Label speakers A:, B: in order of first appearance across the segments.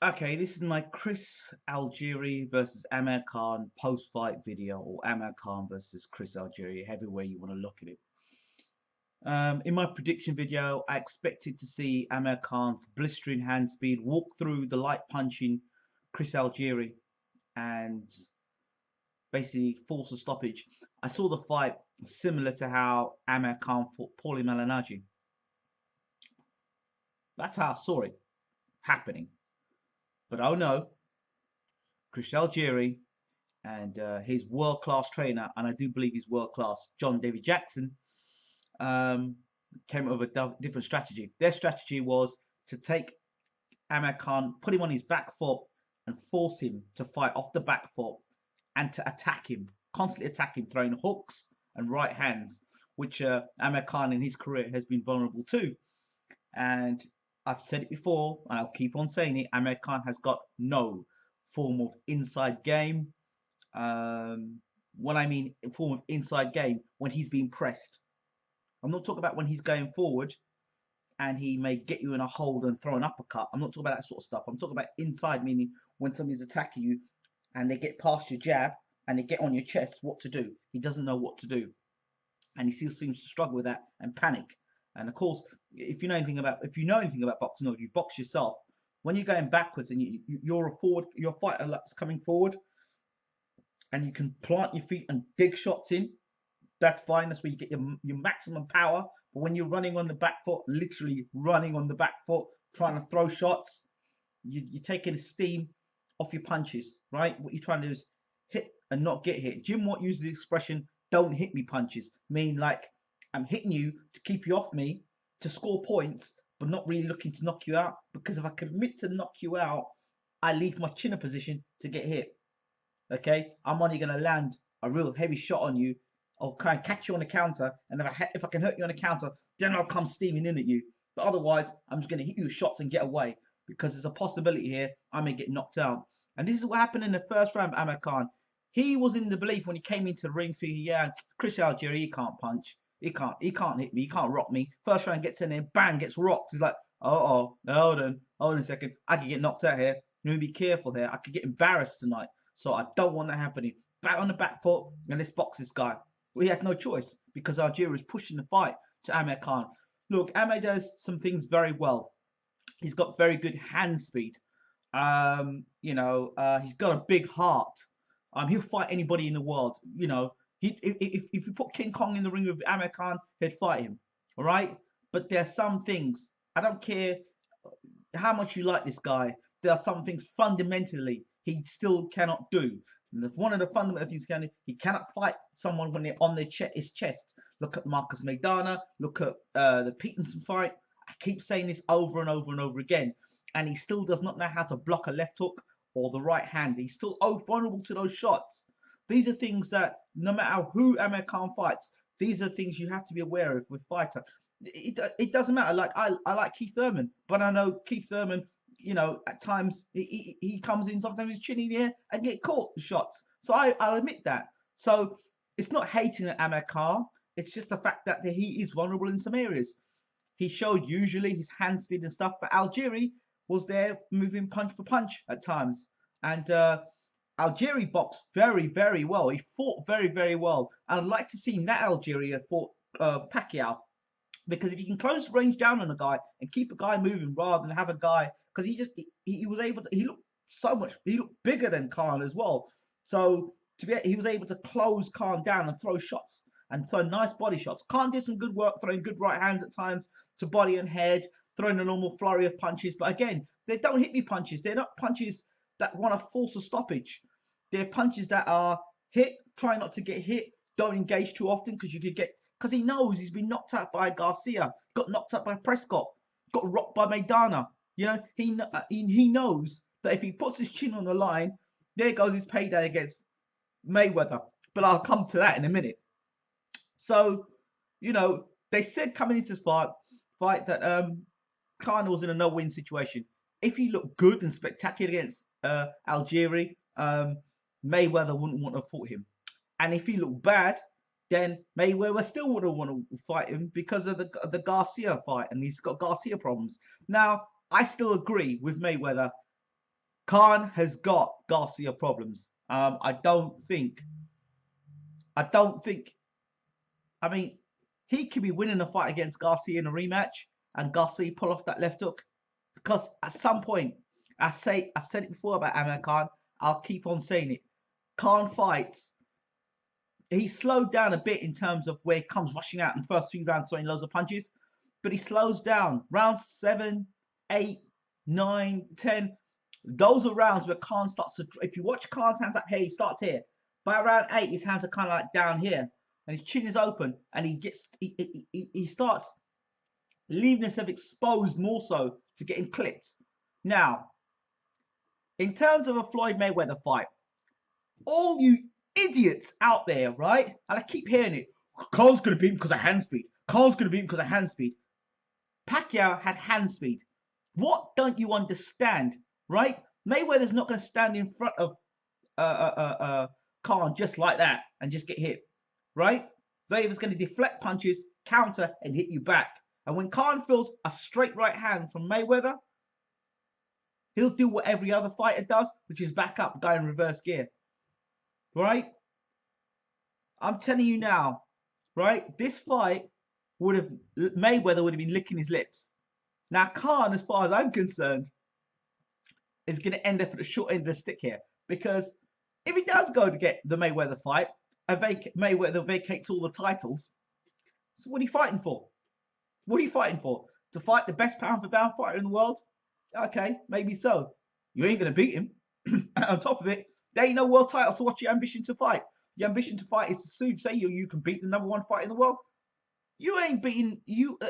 A: Okay, this is my Chris Algieri versus Amir Khan post-fight video, or Amir Khan versus Chris Algieri, however way you want to look at it. In my prediction video, I expected to see Amir Khan's blistering hand speed walk through the light punching Chris Algieri and basically force a stoppage. I saw the fight similar to how Amir Khan fought Paulie Malignaggi. That's how I saw it happening. But oh no, Chris Algieri and his world-class trainer, and I do believe he's world-class, John David Jackson, came up with a different strategy. Their strategy was to take Amir Khan, put him on his back foot, and force him to fight off the back foot and to attack him, constantly attack him, throwing hooks and right hands, which Amir Khan in his career has been vulnerable to. And I've said it before, and I'll keep on saying it, Amir Khan has got no form of inside game. When I mean form of inside game, when he's being pressed. I'm not talking about when he's going forward and he may get you in a hold and throw an uppercut. I'm not talking about that sort of stuff. I'm talking about inside, meaning when somebody's attacking you and they get past your jab and they get on your chest, what to do. He doesn't know what to do. And he still seems to struggle with that and panic. And of course, if you know anything about boxing, or if you've boxed yourself, when you're going backwards and you're a fighter that's coming forward, and you can plant your feet and dig shots in, that's fine. That's where you get your maximum power. But when you're running on the back foot, literally running on the back foot, trying to throw shots, you're taking the steam off your punches, right? What you're trying to do is hit and not get hit. Jim Watt uses the expression, "Don't hit me punches," mean like, I'm hitting you to keep you off me, to score points, but not really looking to knock you out. Because if I commit to knock you out, I leave my chin in position to get hit. Okay, I'm only going to land a real heavy shot on you, or kind of catch you on the counter, and if I can hurt you on the counter, then I'll come steaming in at you. But otherwise, I'm just going to hit you with shots and get away, because there's a possibility here I may get knocked out. And this is what happened in the first round. Amir Khan, he was in the belief when he came into the ring, thinking, yeah, Chris Algieri, he can't punch. He can't hit me. He can't rock me. First round gets in there, bang, gets rocked. He's like, hold on a second. I could get knocked out here. Let me be careful here. I could get embarrassed tonight. So I don't want that happening. Back on the back foot, and let's box this guy. We had no choice because Algieri was pushing the fight to Amir Khan. Look, Amir does some things very well. He's got very good hand speed. He's got a big heart. He'll fight anybody in the world. You know, if you put King Kong in the ring with Amir Khan, he'd fight him. All right, but there are some things. I don't care how much you like this guy. There are some things fundamentally he still cannot do. And one of the fundamental things he cannot fight someone when they're on his chest. Look at Marcus Maidana. Look at the Peterson fight. I keep saying this over and over and over again. And he still does not know how to block a left hook or the right hand. He's still vulnerable to those shots. These are things that no matter who Amir Khan fights, these are things you have to be aware of with fighter. It doesn't matter. Like I like Keith Thurman, but I know Keith Thurman, you know, at times he comes in, sometimes he's chin in the air and get caught shots. So I'll admit that. So it's not hating at Amir Khan. It's just the fact that he is vulnerable in some areas. He showed usually his hand speed and stuff, but Algieri was there moving punch for punch at times. And Algieri boxed very, very well. He fought very, very well. I'd like to see that Algieri fought Pacquiao. Because if you can close the range down on a guy and keep a guy moving rather than have a guy, because he was able to, he looked bigger than Khan as well. So he was able to close Khan down and throw shots and throw nice body shots. Khan did some good work, throwing good right hands at times to body and head, throwing a normal flurry of punches. But again, they don't hit me punches. They're not punches that want to force a stoppage. They're punches that are hit, try not to get hit, don't engage too often because you could get. Because he knows he's been knocked out by Garcia, got knocked out by Prescott, got rocked by Maidana. You know, he knows that if he puts his chin on the line, there goes his payday against Mayweather. But I'll come to that in a minute. So, you know, they said coming into this fight that Khan was in a no-win situation. If he looked good and spectacular against Algieri, Mayweather wouldn't want to fought him. And if he looked bad, then Mayweather still wouldn't want to fight him because of the Garcia fight, and he's got Garcia problems. Now, I still agree with Mayweather. Khan has got Garcia problems. I mean, he could be winning a fight against Garcia in a rematch, and Garcia pull off that left hook. Because at some point, I've said it before about Amir Khan, I'll keep on saying it. Khan fights, he slowed down a bit in terms of where he comes rushing out in the first 3 rounds, throwing loads of punches, but he slows down. Rounds 7, 8, 9, 10. Those are rounds where Khan starts to, if you watch Khan's hands up here, he starts here. By round 8, his hands are kind of like down here, and his chin is open, and he starts leaving himself exposed more so to getting clipped. Now, in terms of a Floyd Mayweather fight, all you idiots out there, right? And I keep hearing it. Khan's going to beat him because of hand speed. Khan's going to beat him because of hand speed. Pacquiao had hand speed. What don't you understand, right? Mayweather's not going to stand in front of Khan just like that and just get hit, right? Mayweather's going to deflect punches, counter, and hit you back. And when Khan feels a straight right hand from Mayweather, he'll do what every other fighter does, which is back up, go in reverse gear. Right? I'm telling you now, right? This fight Mayweather would have been licking his lips. Now, Khan, as far as I'm concerned, is going to end up at the short end of the stick here. Because if he does go to get the Mayweather fight, Mayweather vacates all the titles. So what are you fighting for? What are you fighting for? To fight the best pound for pound fighter in the world? Okay, maybe so. You ain't going to beat him. On top of it, there ain't no world title, so what's your ambition to fight? Your ambition to fight is to say you can beat the #1 fighter in the world. You ain't beating,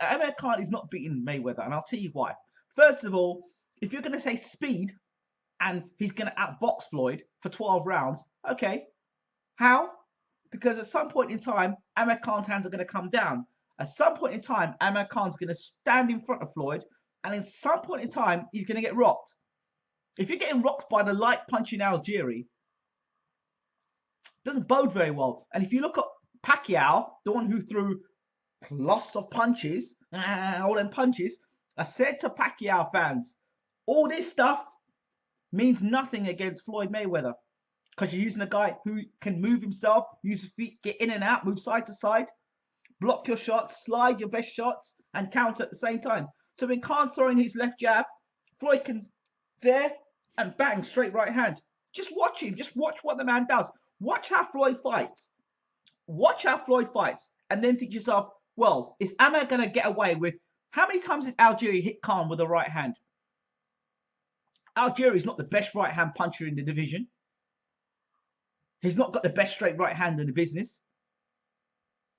A: Amir Khan is not beating Mayweather, and I'll tell you why. First of all, if you're going to say speed, and he's going to outbox Floyd for 12 rounds, okay. How? Because at some point in time, Amir Khan's hands are going to come down. At some point in time, Amir Khan's going to stand in front of Floyd, and at some point in time, he's going to get rocked. If you're getting rocked by the light punch in Algieri, it doesn't bode very well. And if you look at Pacquiao, the one who threw lots of punches, all them punches, I said to Pacquiao fans, all this stuff means nothing against Floyd Mayweather. Because you're using a guy who can move himself, use his feet, get in and out, move side to side, block your shots, slide your best shots, and counter at the same time. So when Khan's throwing his left jab, Floyd can there and bang, straight right hand. Just watch him. Just watch what the man does. Watch how Floyd fights. Watch how Floyd fights. And then think to yourself, well, is Amir going to get away with... How many times did Algieri hit Khan with a right hand? Algieri is not the best right hand puncher in the division. He's not got the best straight right hand in the business.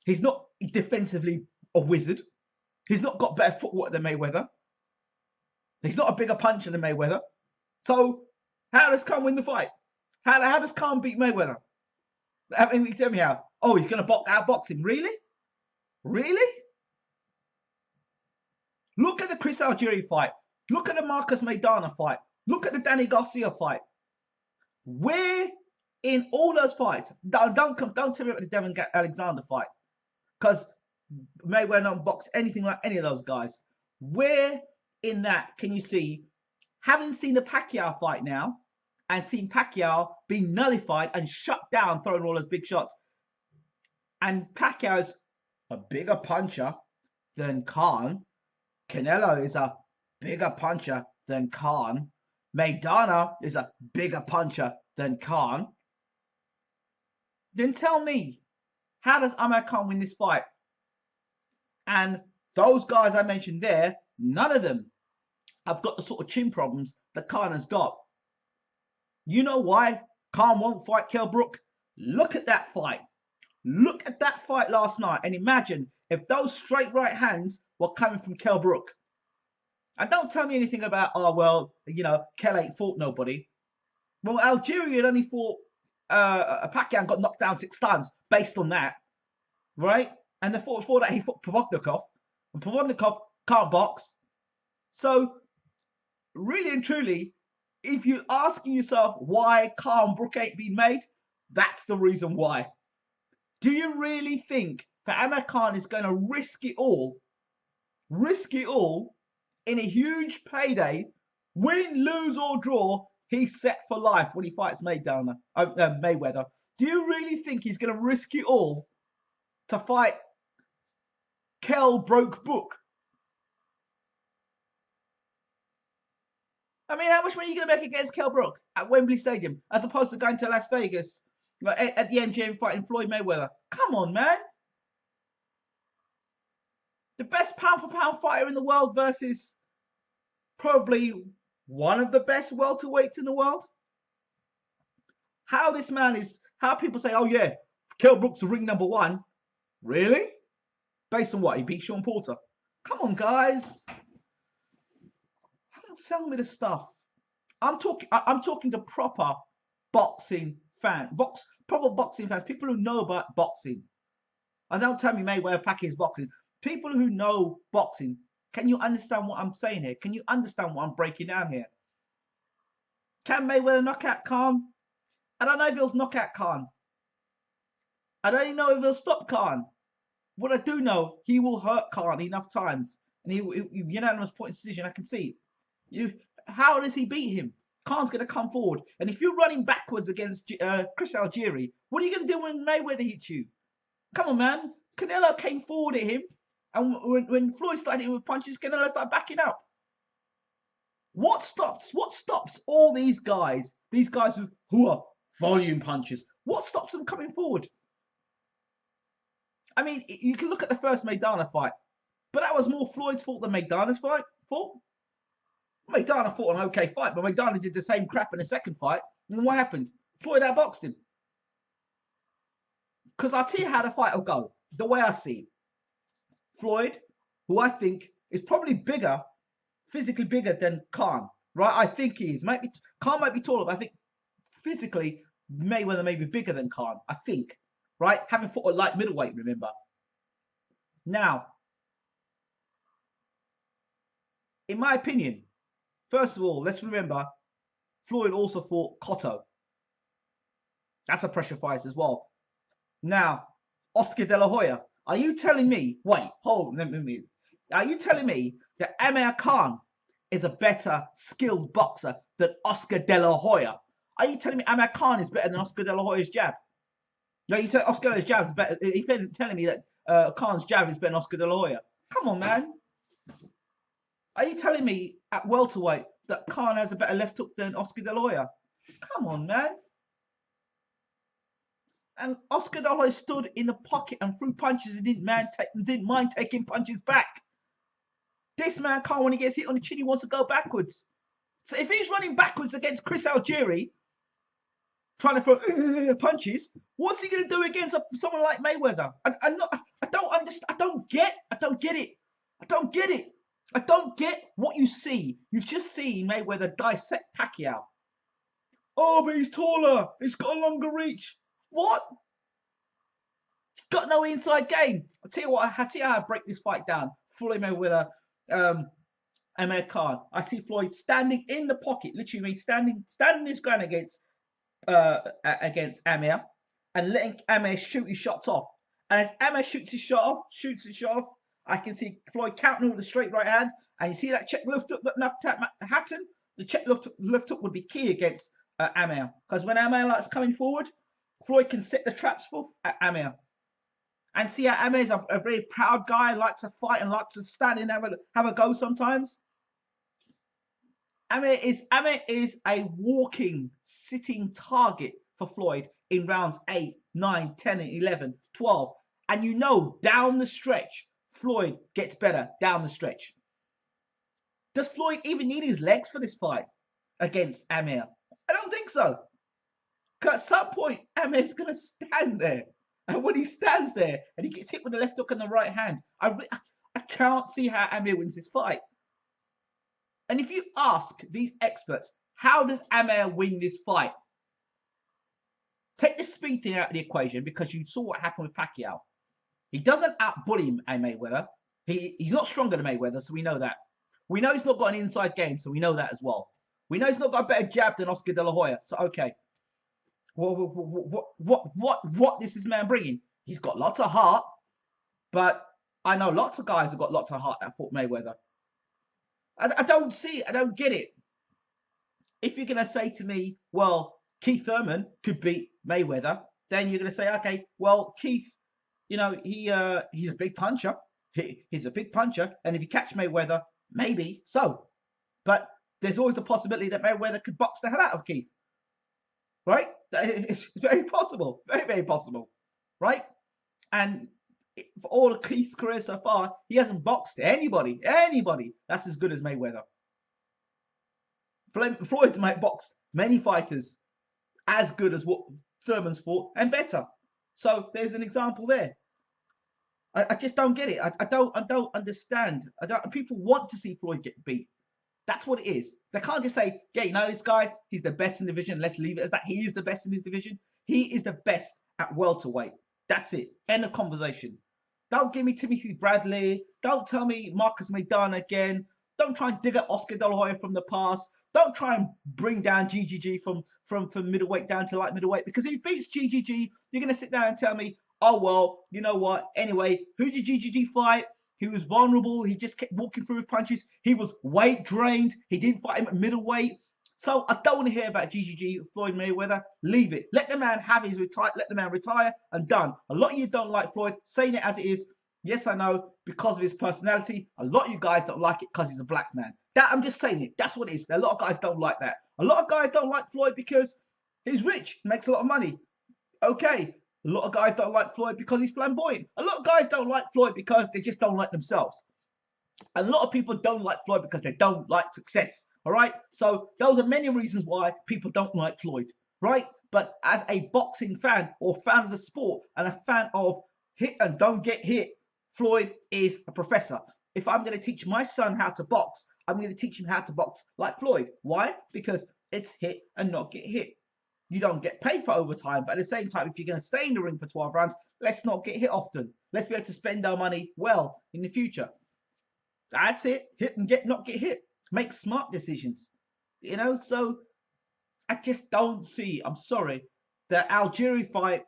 A: He's not defensively a wizard. He's not got better footwork than Mayweather. He's not a bigger puncher than Mayweather. So, how does Khan win the fight? How does Khan beat Mayweather? I mean, tell me how. Oh, he's going to outbox him. Really? Really? Look at the Chris Algieri fight. Look at the Marcus Maidana fight. Look at the Danny Garcia fight. Where in all those fights, don't tell me about the Devin Alexander fight, because Mayweather don't box anything like any of those guys. Where in that can you see, having seen the Pacquiao fight now, and seen Pacquiao being nullified and shut down, throwing all those big shots, and Pacquiao's a bigger puncher than Khan. Canelo is a bigger puncher than Khan. Maidana is a bigger puncher than Khan. Then tell me, how does Amir Khan win this fight? And those guys I mentioned there, none of them have got the sort of chin problems that Khan has got. You know why Khan won't fight Kell Brook? Look at that fight. Look at that fight last night and imagine if those straight right hands were coming from Kell Brook. And don't tell me anything about, oh, well, you know, Kell ain't fought nobody. Well, Algeria had only fought Pacquiao and got knocked down 6 times based on that, right? And before that, he fought Provodnikov, and Provodnikov can't box. So, really and truly, if you're asking yourself why Khan Brook ain't been made, that's the reason why. Do you really think that Amir Khan is going to risk it all in a huge payday, win, lose or draw? He's set for life when he fights Mayweather. Do you really think he's going to risk it all to fight Brook? I mean, how much money are you going to make against Brook at Wembley Stadium as opposed to going to Las Vegas at the MGM fighting Floyd Mayweather? Come on, man. The best pound-for-pound fighter in the world versus probably one of the best welterweights in the world. How people say, oh yeah, Brook's ring number 1. Really? Based on what? He beat Sean Porter. Come on, guys. Don't sell me the stuff. I'm talking to proper boxing fans. Proper boxing fans. People who know about boxing. And don't tell me Mayweather Pacquiao's boxing. People who know boxing. Can you understand what I'm saying here? Can you understand what I'm breaking down here? Can Mayweather knock out Khan? I don't know if he'll knock out Khan. I don't even know if he'll stop Khan. What I do know, he will hurt Khan enough times. And he unanimous point decision, I can see. How does he beat him? Khan's going to come forward. And if you're running backwards against Chris Algieri, what are you going to do when Mayweather hits you? Come on, man. Canelo came forward at him. And when Floyd started hitting with punches, Canelo started backing up. What stops all these guys who are volume punchers? What stops them coming forward? I mean, you can look at the first Maidana fight, but that was more Floyd's fault than Maidana's fault. Maidana fought an okay fight, but Maidana did the same crap in the second fight. And what happened? Floyd outboxed him. Because I'll tell you how the fight will go. The way I see it. Floyd, who I think is probably bigger, physically bigger than Khan, right? I think he is. Khan might be taller, but I think physically Mayweather may be bigger than Khan. I think, right? Having fought a light middleweight, remember. Now, in my opinion, first of all, let's remember, Floyd also fought Cotto. That's a pressure fight as well. Now, Oscar De La Hoya. Are you telling me, are you telling me that Amir Khan is a better skilled boxer than Oscar De La Hoya? Are you telling me Amir Khan is better than Oscar De La Hoya's jab? No, you tell Oscar De La Hoya's jab is better. He's telling me that Khan's jab is better than Oscar De La Hoya. Come on, man. Are you telling me at welterweight that Khan has a better left hook than Oscar De La Hoya? Come on, man. And Oscar De La Hoya stood in the pocket and threw punches and didn't mind taking punches back. This man can't, when he gets hit on the chin, he wants to go backwards. So if he's running backwards against Chris Algieri, trying to throw punches, what's he going to do against someone like Mayweather? I don't understand. I don't get it. I don't get what you see. You've just seen Mayweather dissect Pacquiao. Oh, but he's taller. He's got a longer reach. What? Got no inside game. I'll tell you what, I see how I break this fight down. Floyd Mayweather, Amir Khan. I see Floyd standing in the pocket, literally standing his ground against Amir and letting Amir shoot his shots off. And as Amir shoots his shot off, I can see Floyd counting with a straight right hand. And you see that check left hook that knocked out Hatton? The check left hook would be key against Amir. Because when Amir likes coming forward, Floyd can set the traps for Amir. And see how Amir's a very proud guy, likes to fight and likes to stand and have a go sometimes. Amir is a walking, sitting target for Floyd in rounds 8, 9, 10, and 11, 12. And you know, down the stretch, Floyd gets better down the stretch. Does Floyd even need his legs for this fight against Amir? I don't think so. Because at some point, Amir's going to stand there. And when he stands there and he gets hit with the left hook and the right hand, I can't see how Amir wins this fight. And if you ask these experts, how does Amir win this fight? Take the speed thing out of the equation, because you saw what happened with Pacquiao. He doesn't outbully Mayweather. He's not stronger than Mayweather, so we know that. We know he's not got an inside game, so we know that as well. We know he's not got a better jab than Oscar De La Hoya, so okay. What is this man bringing? He's got lots of heart, but I know lots of guys have got lots of heart that fought Mayweather. I don't see it. I don't get it. If you're going to say to me, well, Keith Thurman could beat Mayweather, then you're going to say, okay, well, Keith, you know, he's a big puncher. He's a big puncher. And if you catch Mayweather, maybe so. But there's always a possibility that Mayweather could box the hell out of Keith. Right? It's very possible. Very, very possible. Right? And for all of Keith's career so far, he hasn't boxed anybody that's as good as Mayweather. Floyd might box many fighters as good as what Thurman's fought and better. So there's an example there. I just don't get it. I don't understand. People want to see Floyd get beat. That's what it is. They can't just say, yeah, you know this guy, he's the best in the division. Let's leave it as that. He is the best in his division. He is the best at welterweight. That's it. End of conversation. Don't give me Timothy Bradley. Don't tell me Marcus Maidana again. Don't try and dig up Oscar De La Hoya from the past. Don't try and bring down GGG from middleweight down to light middleweight. Because if he beats GGG, you're going to sit down and tell me, oh, well, you know what? Anyway, who did GGG fight? He was vulnerable. He just kept walking through his punches. He was weight drained. He didn't fight him at middleweight. So I don't want to hear about GGG, Floyd Mayweather. Leave it. Let the man have his retire. Let the man retire and done. A lot of you don't like Floyd. Saying it as it is. Yes, I know, because of his personality. A lot of you guys don't like it because he's a black man. That I'm just saying it. That's what it is. A lot of guys don't like that. A lot of guys don't like Floyd because he's rich, makes a lot of money. Okay. A lot of guys don't like Floyd because he's flamboyant. A lot of guys don't like Floyd because they just don't like themselves. A lot of people don't like Floyd because they don't like success. All right. So those are many reasons why people don't like Floyd. Right. But as a boxing fan or fan of the sport and a fan of hit and don't get hit, Floyd is a professor. If I'm going to teach my son how to box, I'm going to teach him how to box like Floyd. Why? Because it's hit and not get hit. You don't get paid for overtime, but at the same time, if you're going to stay in the ring for 12 rounds, let's not get hit often. Let's be able to spend our money well in the future. That's it. Hit and not get hit. Make smart decisions. You know, so I just don't see, I'm sorry, the Algieri fight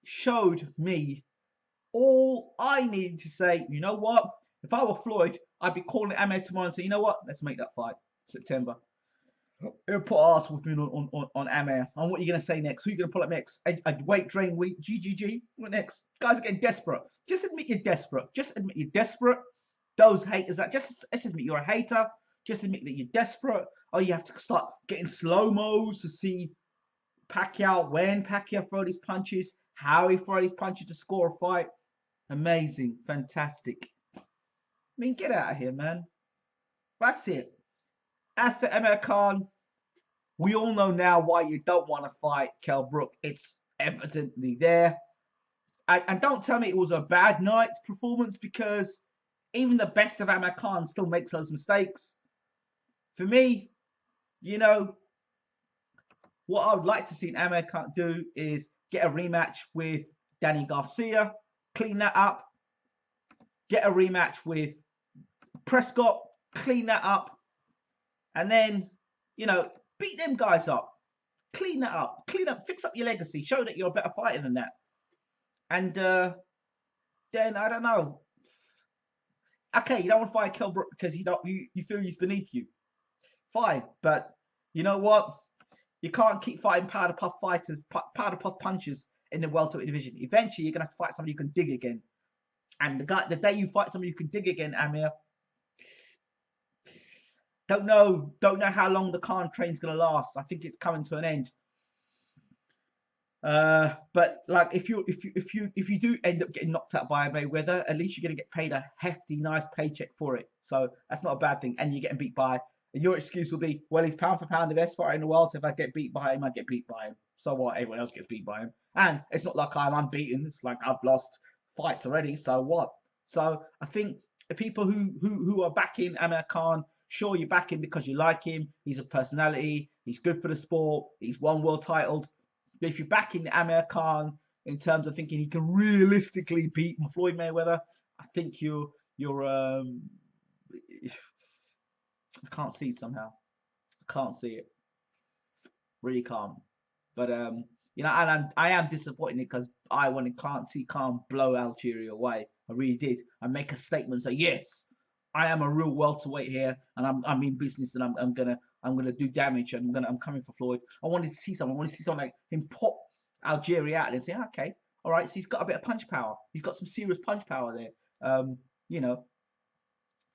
A: showed me all I needed to say. You know what? If I were Floyd, I'd be calling Amir tomorrow and say, you know what? Let's make that fight. September. It'll put ass with me on Amir. And what are you going to say next? Who are you going to pull up next? A weight drain week? GGG? What next? Guys are getting desperate. Just admit you're desperate. Just admit you're desperate. Those haters, just admit you're a hater. Just admit that you're desperate. Oh, you have to start getting slow-mos to see Pacquiao, when Pacquiao throw these punches, how he throw these punches to score a fight. Amazing. Fantastic. I mean, get out of here, man. That's it. As for Amir Khan, we all know now why you don't want to fight Kell Brook. It's evidently there. And don't tell me it was a bad night's performance, because even the best of Amir Khan still makes those mistakes. For me, you know, what I would like to see Amir Khan do is get a rematch with Danny Garcia, clean that up. Get a rematch with Prescott, clean that up. And then, you know, beat them guys up. Clean that up. Clean up. Fix up your legacy. Show that you're a better fighter than that. And then, I don't know. Okay, you don't want to fight Kell Brook because you feel he's beneath you. Fine. But you know what? You can't keep fighting powder puff fighters, powder puff punchers in the welterweight division. Eventually, you're going to have to fight somebody who can dig again. And the day you fight somebody who can dig again, Amir, don't know how long the Khan train's gonna last. I think it's coming to an end. But like if you do end up getting knocked out by Mayweather, at least you're gonna get paid a hefty, nice paycheck for it. So that's not a bad thing. And you're getting beat by. And your excuse will be, well, he's pound for pound the best fighter in the world. So if I get beat by him, I get beat by him. So what? Everyone else gets beat by him. And it's not like I'm unbeaten. It's like I've lost fights already. So what? So I think the people who are backing Amir Khan, Sure, you back him because you like him. He's a personality. He's good for the sport. He's won world titles. But if you're backing Amir Khan in terms of thinking he can realistically beat Floyd Mayweather, I think I can't see it somehow. I can't see it. Really can't. But you know, and I am disappointed because I wanted can't see Khan blow Algeria away. I really did, and make a statement. Say yes, I am a real welterweight here, and I'm in business, and I'm gonna do damage, and I'm coming for Floyd. I wanted to see someone. I wanted to see someone like him pop Algeria out and say, okay, all right, so he's got a bit of punch power. He's got some serious punch power there. You know,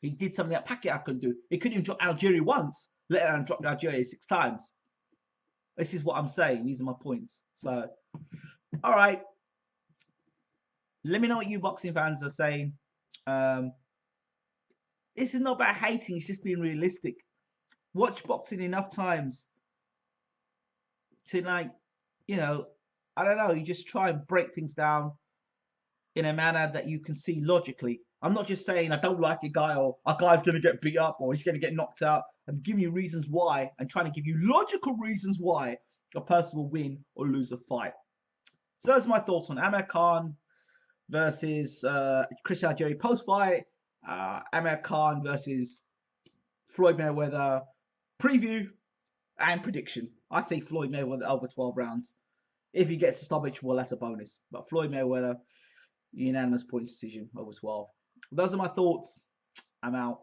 A: he did something that Pacquiao couldn't do. He couldn't even drop Algeria once, let alone drop Algeria 6 times. This is what I'm saying. These are my points. So, all right. Let me know what you boxing fans are saying. This is not about hating. It's just being realistic. Watch boxing enough times to, like, you know, I don't know. You just try and break things down in a manner that you can see logically. I'm not just saying I don't like a guy or a guy's going to get beat up or he's going to get knocked out. I'm giving you reasons why and trying to give you logical reasons why a person will win or lose a fight. So those are my thoughts on Amir Khan versus Chris Algieri post-fight, Amir Khan versus Floyd Mayweather preview and prediction. I say Floyd Mayweather over 12 rounds. If he gets a stoppage, well, that's a bonus. But Floyd Mayweather, unanimous points decision over 12. Those are my thoughts. I'm out.